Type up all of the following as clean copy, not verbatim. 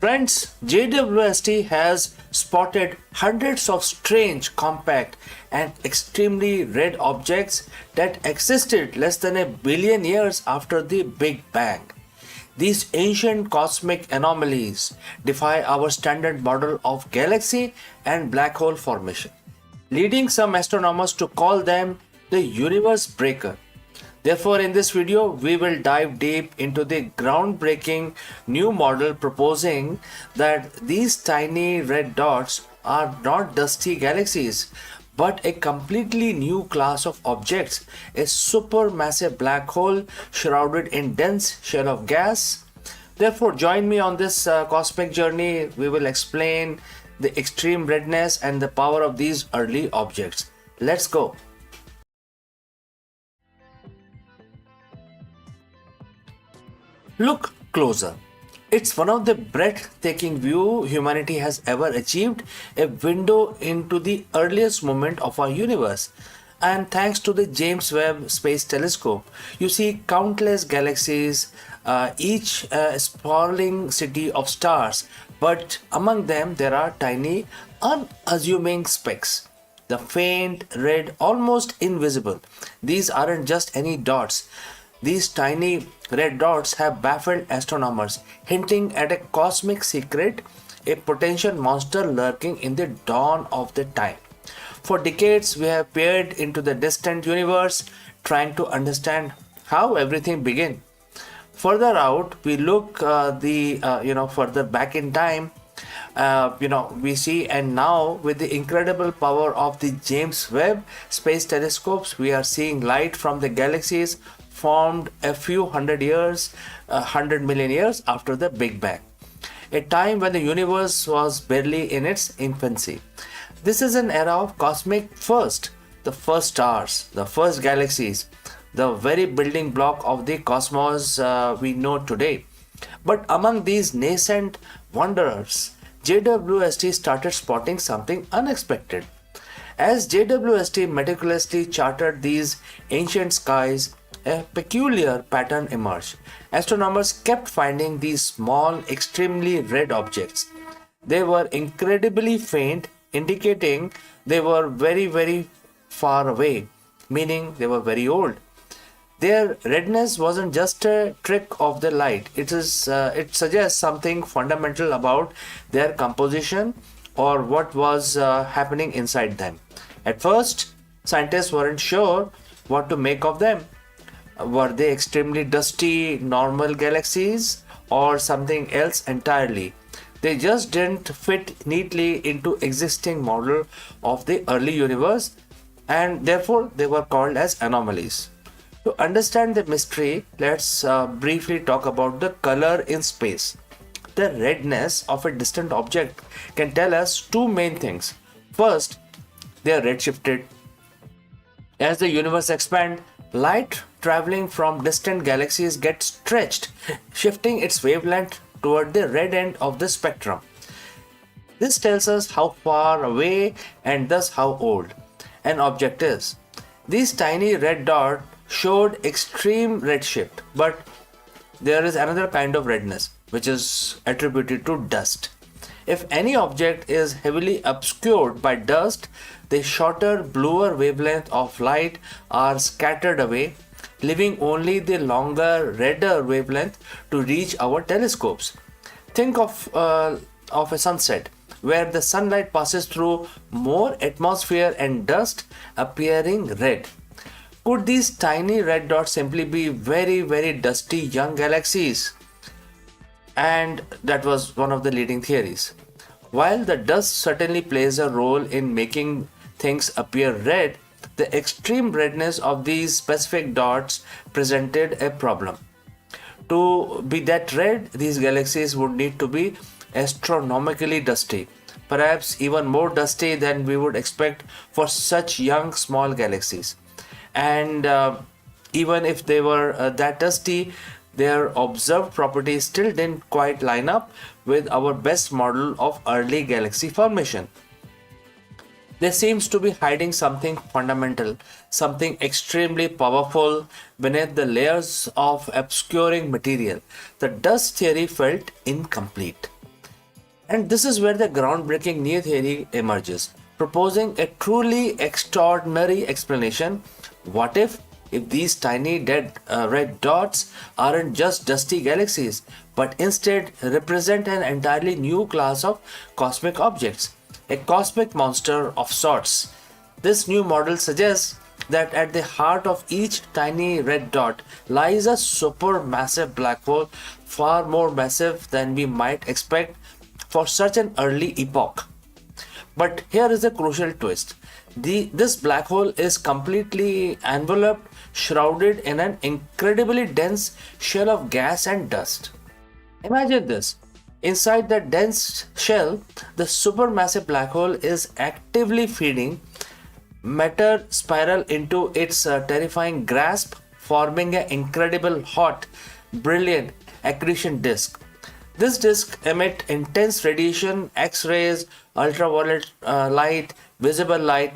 Friends, JWST has spotted hundreds of strange, compact, and extremely red objects that existed less than a billion years after the Big Bang. These ancient cosmic anomalies defy our standard model of galaxy and black hole formation, leading some astronomers to call them the universe breaker. Therefore, in this video, we will dive deep into the groundbreaking new model proposing that these tiny red dots are not dusty galaxies, but a completely new class of objects, a supermassive black hole shrouded in dense shell of gas. Therefore, join me on this cosmic journey. We will explain the extreme redness and the power of these early objects. Let's go. Look closer. It's one of the breathtaking view humanity has ever achieved, a window into the earliest moment of our universe. And thanks to the James Webb Space Telescope, you see countless galaxies, each a sprawling city of stars, but among them there are tiny, unassuming specks. The faint red, almost invisible. These aren't just any dots. These tiny red dots have baffled astronomers, hinting at a cosmic secret, a potential monster lurking in the dawn of the time. For decades, we have peered into the distant universe, trying to understand how everything began. Further out, we look further back in time. We see, and now with the incredible power of the James Webb Space Telescopes, we are seeing light from the galaxies formed a few hundred million years after the Big Bang, a time when the universe was barely in its infancy. This is an era of cosmic first, the first stars, the first galaxies, the very building block of the cosmos we know today. But among these nascent wanderers, JWST started spotting something unexpected. As JWST meticulously charted these ancient skies, a peculiar pattern emerged. Astronomers kept finding these small, extremely red objects. They were incredibly faint, indicating they were very, very far away, meaning they were very old. Their redness wasn't just a trick of the light. It suggests something fundamental about their composition or what was happening inside them. At first, scientists weren't sure what to make of them. Were they extremely dusty normal galaxies or something else entirely? They just didn't fit neatly into existing model of the early universe, and therefore they were called as anomalies. To understand the mystery, let's briefly talk about the color in space. The redness of a distant object can tell us two main things. First, they are redshifted. As the universe expands, light traveling from distant galaxies gets stretched, shifting its wavelength toward the red end of the spectrum. This tells us how far away and thus how old an object is. These tiny red dots showed extreme redshift, but there is another kind of redness which is attributed to dust. If any object is heavily obscured by dust, the shorter, bluer wavelength of light are scattered away, leaving only the longer, redder wavelength to reach our telescopes. Think of a sunset where the sunlight passes through more atmosphere and dust, appearing red. Could these tiny red dots simply be very, very dusty young galaxies? And that was one of the leading theories. While the dust certainly plays a role in making things appear red, the extreme redness of these specific dots presented a problem. To be that red, these galaxies would need to be astronomically dusty, perhaps even more dusty than we would expect for such young small galaxies. And even if they were that dusty, their observed properties still didn't quite line up with our best model of early galaxy formation. There seems to be hiding something fundamental, something extremely powerful beneath the layers of obscuring material. The dust theory felt incomplete. And this is where the groundbreaking new theory emerges, proposing a truly extraordinary explanation. What if these tiny dead red dots aren't just dusty galaxies, but instead represent an entirely new class of cosmic objects, a cosmic monster of sorts? This new model suggests that at the heart of each tiny red dot lies a supermassive black hole, far more massive than we might expect for such an early epoch. But here is a crucial twist. This black hole is completely enveloped, shrouded in an incredibly dense shell of gas and dust. Imagine this. Inside that dense shell, the supermassive black hole is actively feeding matter spiral into its terrifying grasp, forming an incredible hot, brilliant accretion disk. This disk emits intense radiation, X-rays, ultraviolet light, visible light.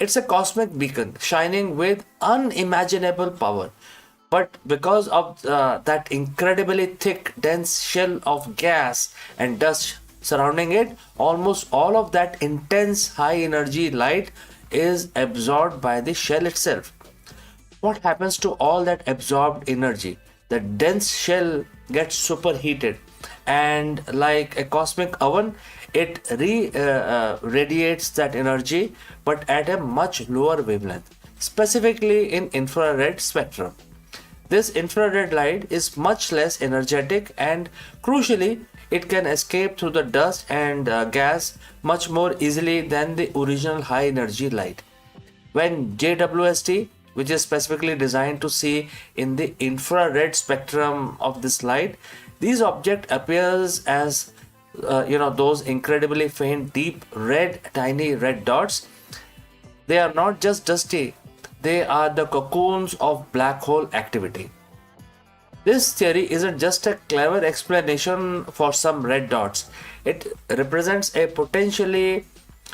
It's a cosmic beacon shining with unimaginable power. But because of that incredibly thick, dense shell of gas and dust surrounding it, almost all of that intense high energy light is absorbed by the shell itself. What happens to all that absorbed energy? The dense shell gets superheated, and like a cosmic oven, it radiates that energy but at a much lower wavelength, specifically in infrared spectrum. This infrared light is much less energetic, and crucially, it can escape through the dust and gas much more easily than the original high energy light. When JWST, which is specifically designed to see in the infrared spectrum of this light, these object appears as those incredibly faint deep red tiny red dots. They are not just dusty, they are the cocoons of black hole activity. This theory isn't just a clever explanation for some red dots, it represents a potentially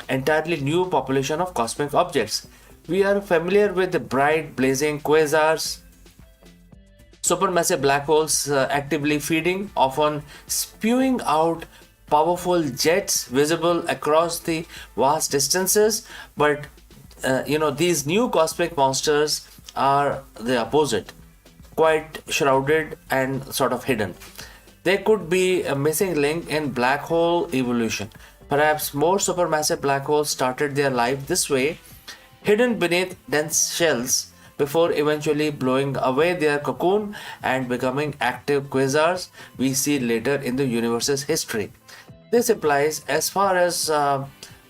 entirely new population of cosmic objects. We are familiar with the bright blazing quasars, supermassive black holes actively feeding, often spewing out powerful jets visible across the vast distances. But these new cosmic monsters are the opposite, quite shrouded and sort of hidden. They could be a missing link in black hole evolution. Perhaps more supermassive black holes started their life this way, hidden beneath dense shells, before eventually blowing away their cocoon and becoming active quasars we see later in the universe's history. This implies, as far as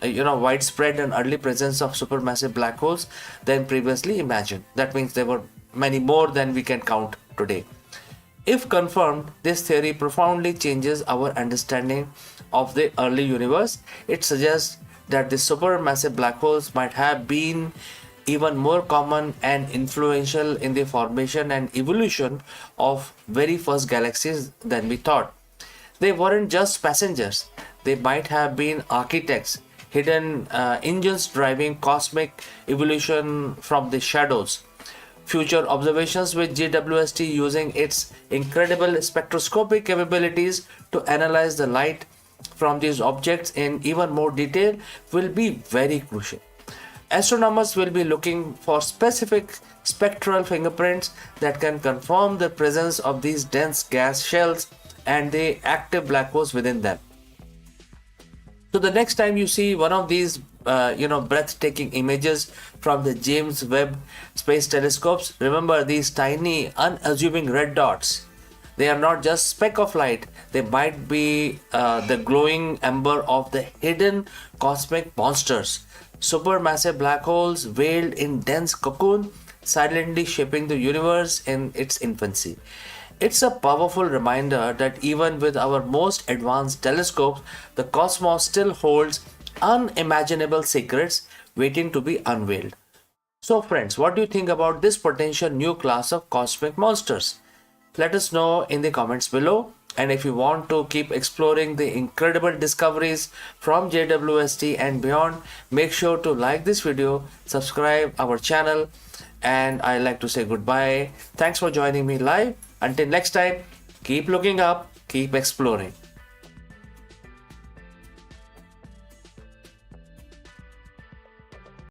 widespread and early presence of supermassive black holes than previously imagined. That means there were many more than we can count today. If confirmed, this theory profoundly changes our understanding of the early universe. It suggests that the supermassive black holes might have been even more common and influential in the formation and evolution of very first galaxies than we thought. They weren't just passengers, they might have been architects, hidden engines driving cosmic evolution from the shadows. Future observations with JWST, using its incredible spectroscopic capabilities to analyze the light from these objects in even more detail, will be very crucial. Astronomers will be looking for specific spectral fingerprints that can confirm the presence of these dense gas shells and the active black holes within them. So the next time you see one of these breathtaking images from the James Webb Space Telescopes, remember these tiny unassuming red dots. They are not just speck of light, they might be the glowing ember of the hidden cosmic monsters, supermassive black holes veiled in dense cocoon, silently shaping the universe in its infancy. It's a powerful reminder that even with our most advanced telescopes, the cosmos still holds unimaginable secrets waiting to be unveiled. So, friends, what do you think about this potential new class of cosmic monsters? Let us know in the comments below. And if you want to keep exploring the incredible discoveries from JWST and beyond, make sure to like this video, subscribe our channel, and I like to say goodbye. Thanks for joining me live. Until next time, keep looking up, keep exploring.